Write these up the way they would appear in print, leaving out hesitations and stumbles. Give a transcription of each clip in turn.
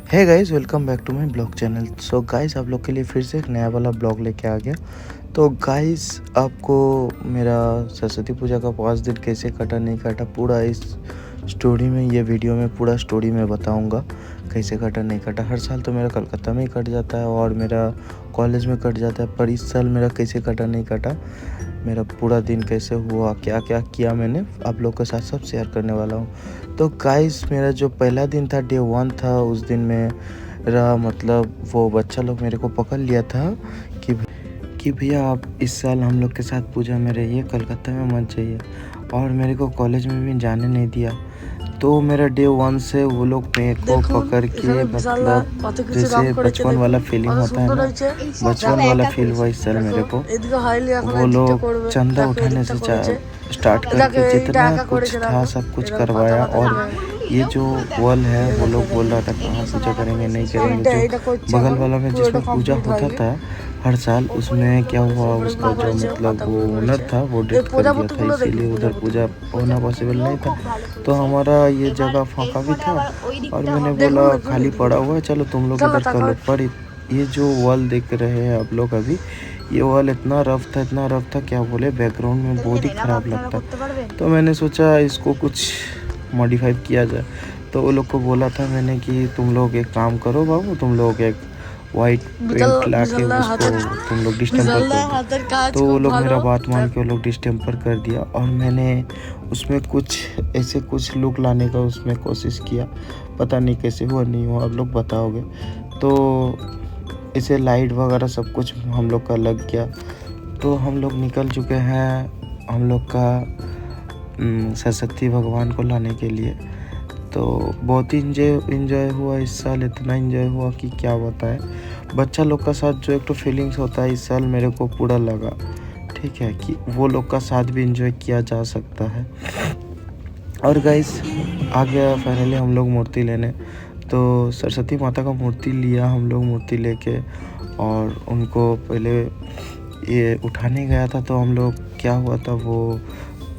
Hey guys, welcome back to my blog channel. So guys, आप लोग के लिए फिर से एक नया वाला ब्लॉग लेके आ गया। तो गाइस, आपको मेरा सरस्वती पूजा का 5 दिन कैसे कटा नहीं कटा पूरा इस स्टोरी में, ये वीडियो में पूरा स्टोरी में बताऊंगा कैसे कटा नहीं कटा। हर साल तो मेरा कलकत्ता में ही कट जाता है और मेरा कॉलेज में कट जाता है, पर इस साल मेरा कैसे कटा नहीं कटा, मेरा पूरा दिन कैसे हुआ, क्या क्या किया मैंने, आप लोग के साथ सब शेयर करने वाला हूँ। तो गाइस, मेरा जो पहला दिन था, डे 1 था, उस दिन मेरा मतलब वो बच्चा लोग मेरे को पकड़ लिया था कि भैया आप इस साल हम लोग के साथ पूजा में रहिए, कलकत्ता में मत जाइए, और मेरे को कॉलेज में भी जाने नहीं दिया। तो मेरा डे 1 से वो लोग मेरे को पकड़ के मतलब जैसे बचपन वाला फीलिंग होता है ना, बचपन वाला फील हुआ इस साल मेरे को। वो लोग चंदा उठाने से स्टार्ट करके जितना कुछ था सब कुछ करवाया। और ये जो वॉल है वो लोग बोल रहा था कहाँ पूजा करेंगे नहीं करेंगे। जो बगल वाला में जिसमें पूजा होता था हर साल, उसमें क्या हुआ, उसका जो मतलब वो ओनर था वो डेथ कर गया था, इसीलिए उधर पूजा होना पॉसिबल नहीं था। तो हमारा ये जगह फाँका भी था और मैंने बोला खाली पड़ा हुआ है, चलो तुम लोग इधर कर लो। पर ये जो वॉल देख रहे हैं आप लोग अभी, ये वॉल इतना रफ था, इतना रफ था, क्या बोले, बैकग्राउंड में बहुत ही ख़राब लगता। तो मैंने सोचा इसको कुछ मॉडिफाई किया जाए। तो वो लोग को बोला था मैंने कि तुम लोग एक काम करो बाबू, तुम लोग एक वाइट पेंट ला के उसको तुम लोग डिस्टेम्पर कर दो। तो वो लोग मेरा बात मान के वो लोग डिस्टेम्पर कर दिया और मैंने उसमें कुछ ऐसे कुछ लुक लाने का उसमें कोशिश किया। पता नहीं कैसे हुआ नहीं हुआ, आप लोग बताओगे। तो इसे लाइट वगैरह सब कुछ हम लोग का लग गया। तो हम लोग निकल चुके हैं हम लोग का सरस्वती भगवान को लाने के लिए। तो बहुत ही इंजॉय हुआ इस साल, इतना इंजॉय हुआ कि क्या बताएं। बच्चा लोग का साथ जो एक तो फीलिंग्स होता है इस साल मेरे को पूरा लगा, ठीक है, कि वो लोग का साथ भी इंजॉय किया जा सकता है। और गाइस, आ गया फाइनली हम लोग मूर्ति लेने। तो सरस्वती माता का मूर्ति लिया हम लोग, मूर्ति लेके, और उनको पहले ये उठाने गया था। तो हम लोग क्या हुआ था, वो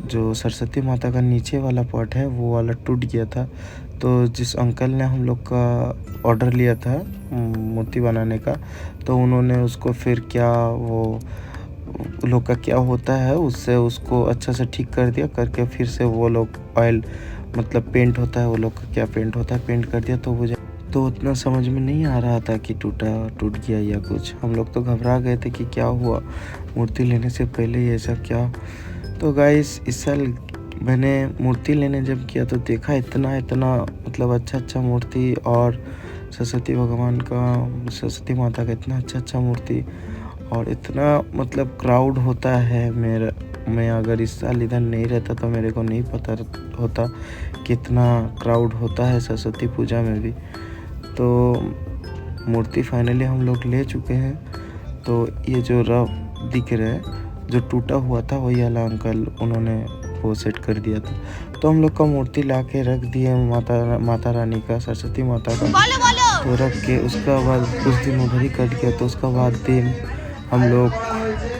जो सरस्वती माता का नीचे वाला पार्ट है वो वाला टूट गया था। तो जिस अंकल ने हम लोग का ऑर्डर लिया था मूर्ति बनाने का, तो उन्होंने उसको फिर क्या वो लोग का क्या होता है उससे उसको अच्छा से ठीक कर दिया, करके फिर से वो लोग ऑयल मतलब पेंट होता है, वो लोग का क्या पेंट होता है, पेंट कर दिया। तो उतना समझ में नहीं आ रहा था कि टूट गया या कुछ। हम लोग तो घबरा गए थे कि क्या हुआ, मूर्ति लेने से पहले ही ऐसा क्या। तो गाइस, इस साल मैंने मूर्ति लेने जब किया तो देखा इतना मतलब अच्छा मूर्ति, और सरस्वती भगवान का, सरस्वती माता का इतना अच्छा मूर्ति, और इतना मतलब क्राउड होता है। मैं अगर इस साल इधर नहीं रहता तो मेरे को नहीं पता होता कितना क्राउड होता है सरस्वती पूजा में भी। तो मूर्ति फाइनली हम लोग ले चुके हैं। तो ये जो रफ दिख रहा है, जो टूटा हुआ था, वही वाला अंकल उन्होंने वो सेट कर दिया था। तो हम लोग का मूर्ति ला के रख दिए माता रानी का, सरस्वती माता का। तो रख के उसका बाद कुछ दिन उधर ही कट गया। तो उसका बाद दिन हम लोग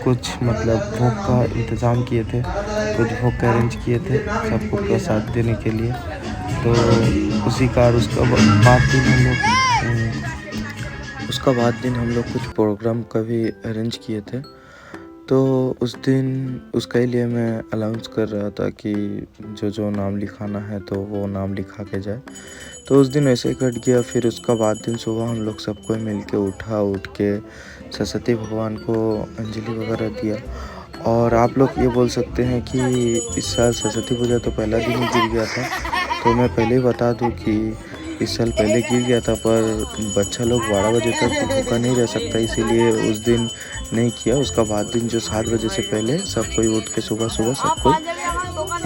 कुछ मतलब भोग का इंतज़ाम किए थे, कुछ भोग का अरेंज किए थे सबको प्रसाद देने के लिए। तो उसी का उसका बाद दिन हम लोग कुछ प्रोग्राम का भी अरेंज किए थे। तो उस दिन उसके लिए मैं अनाउंस कर रहा था कि जो नाम लिखाना है तो वो नाम लिखा के जाए। तो उस दिन ऐसे ही कट गया। फिर उसका बाद दिन सुबह हम लोग सबको मिल के उठ के सरस्वती भगवान को अंजलि वगैरह दिया। और आप लोग ये बोल सकते हैं कि इस साल सरस्वती पूजा तो पहला दिन ही गिर गया था। तो मैं पहले ही बता दूं कि इस साल पहले गिर गया था, पर बच्चा लोग 12 बजे तक भूखा नहीं रह सकता, इसीलिए उस दिन नहीं किया। उसका बाद दिन जो 7 बजे से पहले सब कोई उठ के सुबह सबको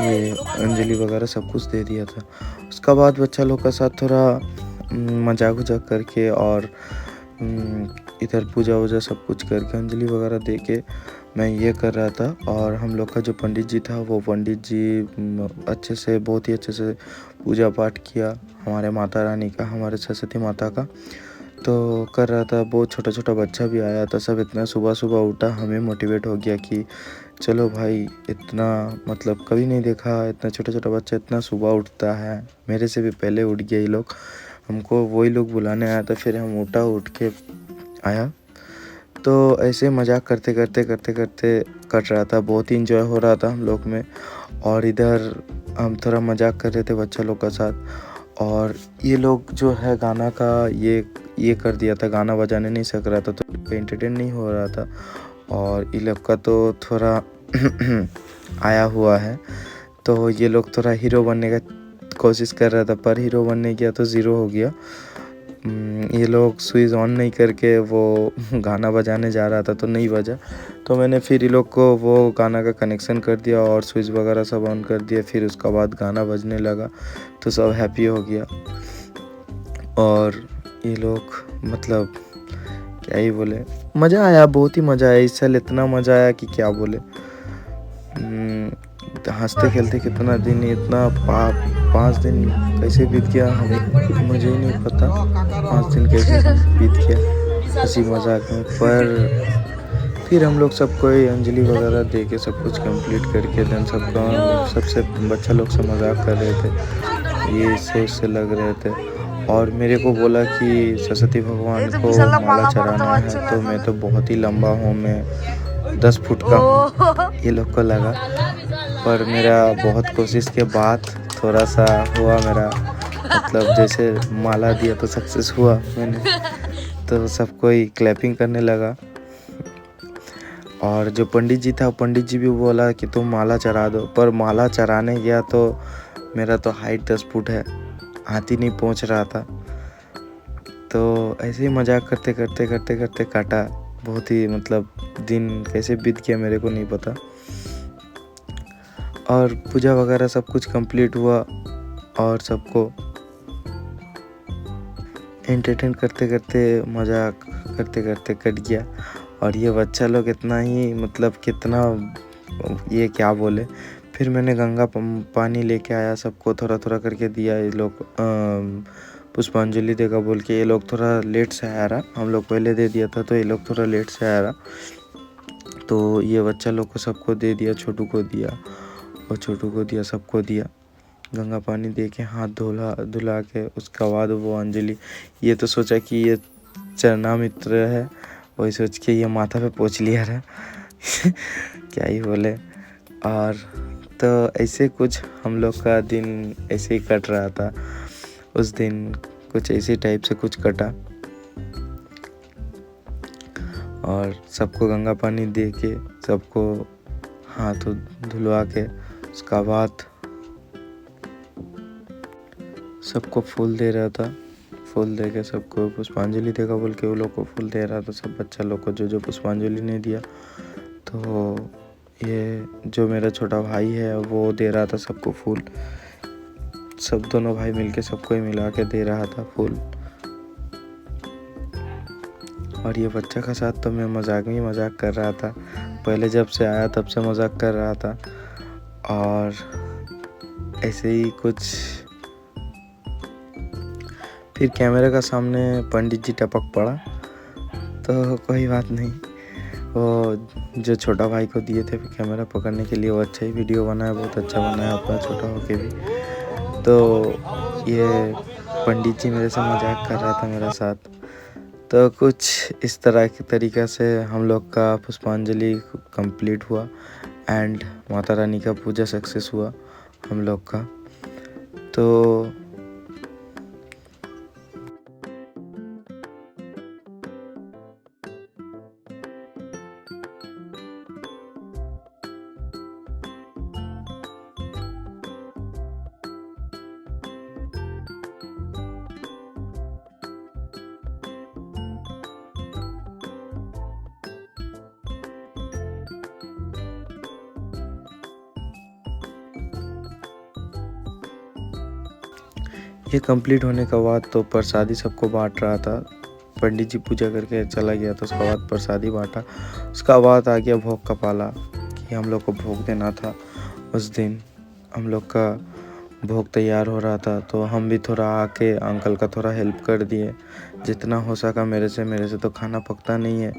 ये अंजलि वगैरह सब कुछ दे दिया था। उसका बाद बच्चा लोग का साथ थोड़ा मजाक उजाक करके और इधर पूजा वूजा सब कुछ करके अंजलि वगैरह दे के मैं ये कर रहा था। और हम लोग का जो पंडित जी था, वो पंडित जी अच्छे से, बहुत ही अच्छे से पूजा पाठ किया हमारे माता रानी का, हमारे सरस्वती माता का। तो कर रहा था, बहुत छोटा बच्चा भी आया था। सब इतना सुबह उठा, हमें मोटिवेट हो गया कि चलो भाई, इतना मतलब कभी नहीं देखा इतना छोटा बच्चा इतना सुबह उठता है। मेरे से भी पहले उठ गया ये लोग, हमको वही लोग बुलाने आया था, फिर हम उठ के आया। तो ऐसे मज़ाक करते कट रहा था, बहुत ही एंजॉय हो रहा था हम लोग में। और इधर हम थोड़ा मज़ाक कर रहे थे बच्चा लोग का साथ। और ये लोग जो है गाना का ये कर दिया था, गाना बजाने नहीं सक रहा था, तो एंटरटेन नहीं हो रहा था। और ये लोग का तो थोड़ा आया हुआ है, तो ये लोग थोड़ा हीरो बनने का कोशिश कर रहा था, पर हीरो बनने गया तो ज़ीरो हो गया। ये लोग स्विच ऑन नहीं करके वो गाना बजाने जा रहा था तो नहीं बजा, तो मैंने फिर ये लोग को वो गाना का कनेक्शन कर दिया और स्विच वगैरह सब ऑन कर दिया। फिर उसका बाद गाना बजने लगा तो सब हैप्पी हो गया। और ये लोग मतलब क्या ही बोले, मज़ा आया, बहुत ही मज़ा आया इस साल, इतना मज़ा आया कि क्या बोले। हंसते खेलते कितना दिन, इतना 5 दिन कैसे बीत गया हमें मुझे ही नहीं पता। 5 दिन कैसे बीत गया हंसी मजाक में। पर फिर हम लोग सबको अंजलि वगैरह दे के सब कुछ कंप्लीट करके देन सबसे बच्चा लोग से मजाक कर रहे थे, ये इससे लग रहे थे। और मेरे को बोला कि सरस्वती भगवान को माला चढ़ाना है, तो मैं तो बहुत ही लंबा हूँ, मैं 10 फुट का हूँ ये लोग को लगा। पर मेरा बहुत कोशिश के बाद थोड़ा सा हुआ मेरा, मतलब जैसे माला दिया तो सक्सेस हुआ मैंने, तो सब कोई क्लैपिंग करने लगा। और जो पंडित जी था, पंडित जी भी बोला कि तुम माला चढ़ा दो, पर माला चढ़ाने गया तो मेरा तो हाइट 10 फुट है, हाथ ही नहीं पहुंच रहा था। तो ऐसे ही मजाक करते काटा। बहुत ही मतलब दिन कैसे बीत गया मेरे को नहीं पता। और पूजा वगैरह सब कुछ कंप्लीट हुआ और सबको एंटरटेन करते मजाक करते कट गया। और ये बच्चा लोग इतना ही मतलब कितना ये क्या बोले। फिर मैंने गंगा पानी लेके आया, सबको थोड़ा करके दिया। ये लोग पुष्पांजलि देगा बोल के ये लोग थोड़ा लेट से आ रहा, हम लोग पहले दे दिया था तो ये लोग थोड़ा लेट से आ रहा। तो ये बच्चा लोग को सबको दे दिया, छोटू को दिया और छोटू को दिया, सबको दिया। गंगा पानी दे के हाथ धुला के उसका बाद वो अंजलि, ये तो सोचा कि ये चरना मित्र है, वही सोच के ये माथा पे पोंछ लिया रहा क्या ही बोले। और तो ऐसे कुछ हम लोग का दिन ऐसे ही कट रहा था। उस दिन कुछ ऐसे टाइप से कुछ कटा। और सबको गंगा पानी दे के सबको हाथ धुलवा के उसका बाद सबको फूल दे रहा था। फूल दे के सबको पुष्पांजलि देगा बोल के वो लोग को फूल दे रहा था, सब बच्चा लोग को जो पुष्पांजलि नहीं दिया। तो ये जो मेरा छोटा भाई है वो दे रहा था सबको फूल, सब दोनों भाई मिलके सबको ही मिला के दे रहा था फूल। और ये बच्चा का साथ तो मैं मजाक कर रहा था, पहले जब से आया तब से मजाक कर रहा था। और ऐसे ही कुछ फिर कैमरे का सामने पंडित जी टपक पड़ा, तो कोई बात नहीं। वो जो छोटा भाई को दिए थे कैमरा पकड़ने के लिए, वो अच्छा ही वीडियो बनाया, बहुत अच्छा बनाया अपना छोटा होके भी। तो ये पंडित जी मेरे से मजाक कर रहा था मेरा साथ। तो कुछ इस तरह के तरीक़ा से हम लोग का पुष्पांजलि कंप्लीट हुआ एंड माता रानी का पूजा सक्सेस हुआ हम लोग का। तो ये कंप्लीट होने के बाद तो प्रसादी सबको बांट रहा था। पंडित जी पूजा करके चला गया तो उसके बाद प्रसादी बांटा। उसका बाद आ गया भोग का पाला कि हम लोग को भोग देना था। उस दिन हम लोग का भोग तैयार हो रहा था, तो हम भी थोड़ा आके अंकल का थोड़ा हेल्प कर दिए जितना हो सका। मेरे से तो खाना पकता नहीं है,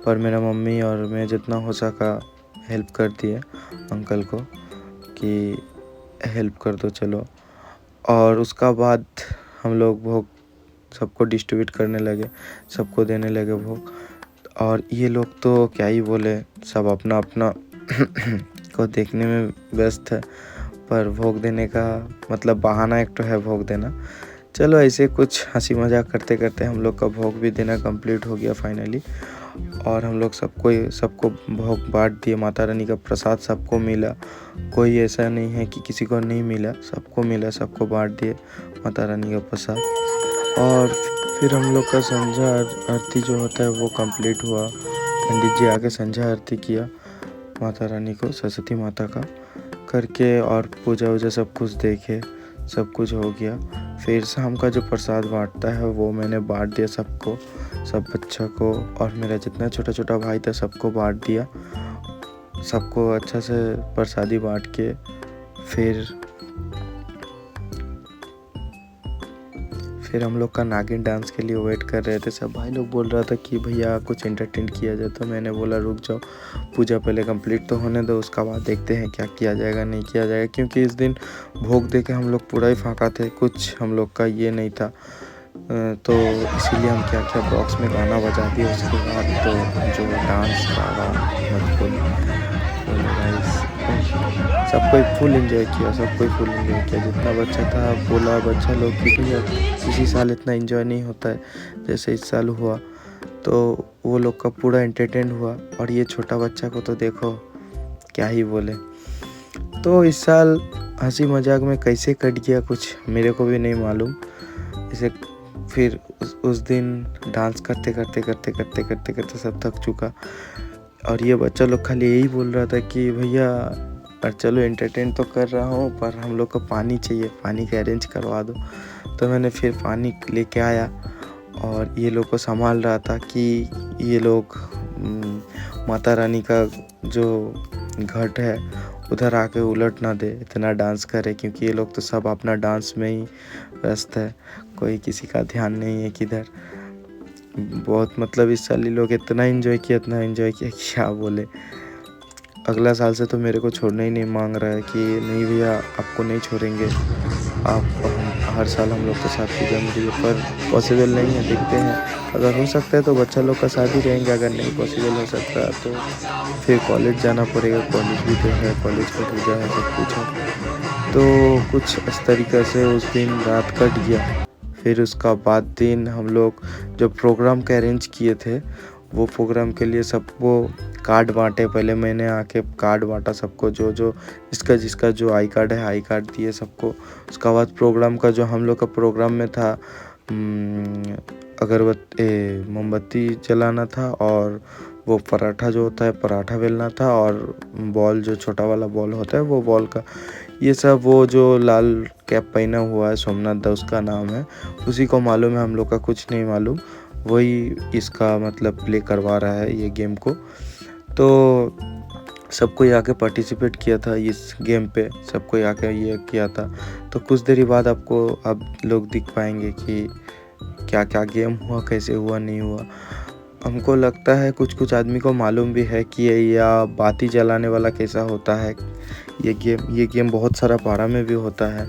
पर मेरा मम्मी और मैं जितना हो सका हेल्प कर दिए अंकल को कि हेल्प कर दो चलो। और उसका बाद हम लोग भोग सबको डिस्ट्रीब्यूट करने लगे, सबको देने लगे भोग। और ये लोग तो क्या ही बोले, सब अपना अपना को देखने में व्यस्त है, पर भोग देने का मतलब बहाना एक तो है भोग देना। चलो ऐसे कुछ हंसी मजाक करते करते हम लोग का भोग भी देना कंप्लीट हो गया फाइनली। और हम लोग सबको भोग बांट दिए, माता रानी का प्रसाद सबको मिला, कोई ऐसा नहीं है कि किसी को नहीं मिला, सबको मिला, सबको बांट दिए माता रानी का प्रसाद। और फिर हम लोग का संध्या आरती जो होता है वो कंप्लीट हुआ। पंडित जी आके संध्या आरती किया माता रानी को, सरस्वती माता का करके, और पूजा वूजा सब कुछ देखे, सब कुछ हो गया। फिर शाम का जो प्रसाद बांटता है वो मैंने बांट दिया सबको, सब बच्चों को, और मेरा जितना छोटा छोटा भाई था सबको बांट दिया। सबको अच्छा से प्रसादी बांट के फिर हम लोग का नागिन डांस के लिए वेट कर रहे थे। सब भाई लोग बोल रहा था कि भैया कुछ एंटरटेन किया जाए, तो मैंने बोला रुक जाओ, पूजा पहले कंप्लीट तो होने दो, उसका बाद देखते हैं क्या किया जाएगा नहीं किया जाएगा। क्योंकि इस दिन भोग दे के हम लोग पूरा ही फाँका थे, कुछ हम लोग का ये नहीं था। तो इसीलिए हम क्या क्या बॉक्स में गाना बजा दिए। उसके बाद तो जो डांस का सब कोई फुल एंजॉय किया, जितना बच्चा था बोला बच्चा लोग कि भैया किसी साल इतना एंजॉय नहीं होता है जैसे इस साल हुआ। तो वो लोग का पूरा एंटरटेन हुआ। और ये छोटा बच्चा को तो देखो क्या ही बोले। तो इस साल हंसी मजाक में कैसे कट गया कुछ मेरे को भी नहीं मालूम। इसे फिर उस दिन डांस करते करते सब थक चुका। और ये बच्चा लोग खाली यही बोल रहा था कि भैया और चलो एंटरटेन तो कर रहा हूँ, पर हम लोग को पानी चाहिए, पानी का अरेंज करवा दो। तो मैंने फिर पानी लेके आया और ये लोग को संभाल रहा था कि ये लोग माता रानी का जो घट है उधर आके उलट ना दे, इतना डांस करे। क्योंकि ये लोग तो सब अपना डांस में ही व्यस्त है, कोई किसी का ध्यान नहीं है किधर। बहुत मतलब इस साल ये लोग इतना एंजॉय किया क्या बोले। अगला साल से तो मेरे को छोड़ना ही नहीं मांग रहा है कि नहीं भैया आपको नहीं छोड़ेंगे, आप हर साल हम लोग के साथ पूजा में रहिए। पर पॉसिबल नहीं है, देखते हैं। अगर हो सकता है तो बच्चा लोग का साथ ही रहेंगे, अगर नहीं पॉसिबल हो सकता तो फिर कॉलेज जाना पड़ेगा। कॉलेज भी तो है, कॉलेज का पूजा है, सब कुछ है। तो कुछ इस तरीक़े से उस दिन रात कट गया। फिर उसका बाद दिन हम लोग जो प्रोग्राम के अरेंज किए थे वो प्रोग्राम के लिए सबको कार्ड बांटे। पहले मैंने आके कार्ड बांटा सबको, जो जिसका जो आई कार्ड है आई कार्ड दिए सबको। उसका बाद प्रोग्राम का जो हम लोग का प्रोग्राम में था मोमबत्ती जलाना था, और वो पराठा जो होता है पराठा बेलना था, और बॉल जो छोटा वाला बॉल होता है वो बॉल का ये सब। वो जो लाल कैप पहना हुआ है सोमनाथ दा उसका नाम है, उसी को मालूम है, हम लोग का कुछ नहीं मालूम। वही इसका मतलब प्ले करवा रहा है ये गेम को। तो सबको आके पार्टिसिपेट किया था इस गेम पे, सबको आके ये किया था। तो कुछ देरी बाद आपको अब लोग दिख पाएंगे कि क्या क्या गेम हुआ, कैसे हुआ नहीं हुआ। हमको लगता है कुछ आदमी को मालूम भी है कि या बाती जलाने वाला कैसा होता है ये गेम बहुत सारा पारा में भी होता है।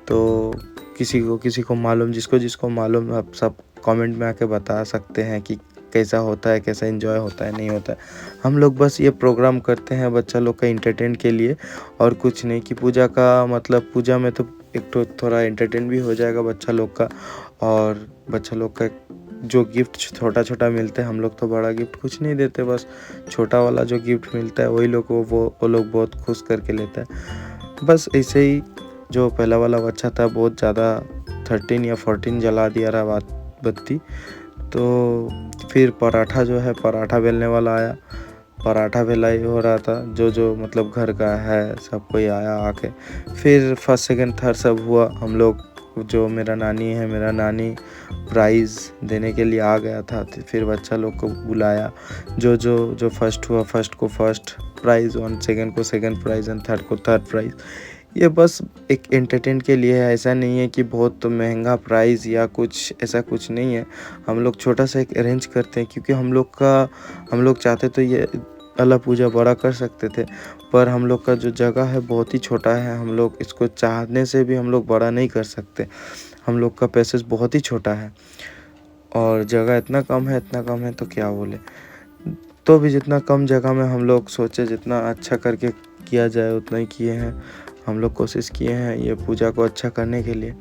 तो किसी को मालूम, जिसको मालूम आप सब कमेंट में आके बता सकते हैं कि कैसा होता है, कैसा एंजॉय होता है नहीं होता है। हम लोग बस ये प्रोग्राम करते हैं बच्चा लोग का एंटरटेन के लिए, और कुछ नहीं। कि पूजा का मतलब पूजा में तो एक तो थोड़ा एंटरटेन भी हो जाएगा बच्चा लोग का, और बच्चा लोग का जो गिफ्ट छोटा मिलता है, हम लोग तो बड़ा गिफ्ट कुछ नहीं देते, बस छोटा वाला जो गिफ्ट मिलता है वही लोग वो लोग बहुत खुश करके लेता है। बस ऐसे ही जो पहला वाला बच्चा था बहुत ज़्यादा 13 या 14 जला दिया रहा बत्ती। तो फिर पराठा जो है पराठा बेलने वाला आया, पराठा बेलाई हो रहा था, जो मतलब घर का है सब कोई आया आके। फिर फर्स्ट सेकंड थर्ड सब हुआ। हम लोग जो मेरा नानी प्राइज़ देने के लिए आ गया था। तो फिर बच्चा लोग को बुलाया, जो फर्स्ट हुआ फर्स्ट को फर्स्ट प्राइज़, और सेकंड को सेकंड प्राइज़, और थर्ड को थर्ड प्राइज़। ये बस एक एंटरटेन के लिए है, ऐसा नहीं है कि बहुत महंगा प्राइज़ या कुछ, ऐसा कुछ नहीं है। हम लोग छोटा सा एक अरेंज करते हैं, क्योंकि हम लोग चाहते तो ये अल्लाह पूजा बड़ा कर सकते थे, पर हम लोग का जो जगह है बहुत ही छोटा है। हम लोग इसको चाहने से भी हम लोग बड़ा नहीं कर सकते। हम लोग का पैसेज बहुत ही छोटा है और जगह इतना कम है तो क्या बोले। तो भी जितना कम जगह में हम लोग सोचे जितना अच्छा करके किया जाए उतना ही किए हैं। हम लोग कोशिश किए हैं ये पूजा को अच्छा करने के लिए।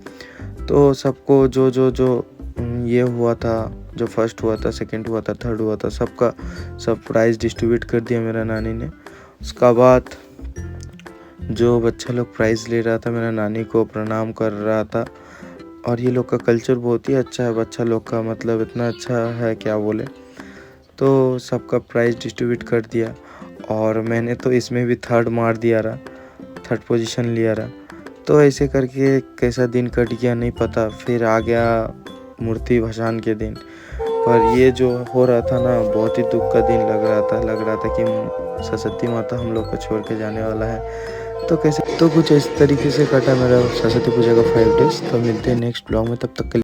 तो सबको जो ये हुआ था, जो फर्स्ट हुआ था, सेकंड हुआ था, थर्ड हुआ था, सबका सब प्राइज़ डिस्ट्रीब्यूट कर दिया मेरा नानी ने। उसका बाद जो बच्चा लोग प्राइज़ ले रहा था मेरा नानी को प्रणाम कर रहा था। और ये लोग का कल्चर बहुत ही अच्छा है, बच्चा लोग का मतलब इतना अच्छा है क्या बोले। तो सबका प्राइज़ डिस्ट्रीब्यूट कर दिया और मैंने तो इसमें भी थर्ड मार दिया रहा, थर्ड पोजीशन लिया रहा। तो ऐसे करके कैसा दिन कट गया नहीं पता। फिर आ गया मूर्ति भसान के दिन। पर ये जो हो रहा था ना बहुत ही दुख का दिन लग रहा था कि सरस्वती माता हम लोग को छोड़ के जाने वाला है। तो कैसे तो कुछ इस तरीके से कटा मेरा सरस्वती पूजा का 5 डेज़। तो मिलते हैं नेक्स्ट ब्लॉग में, तब तक के लिए।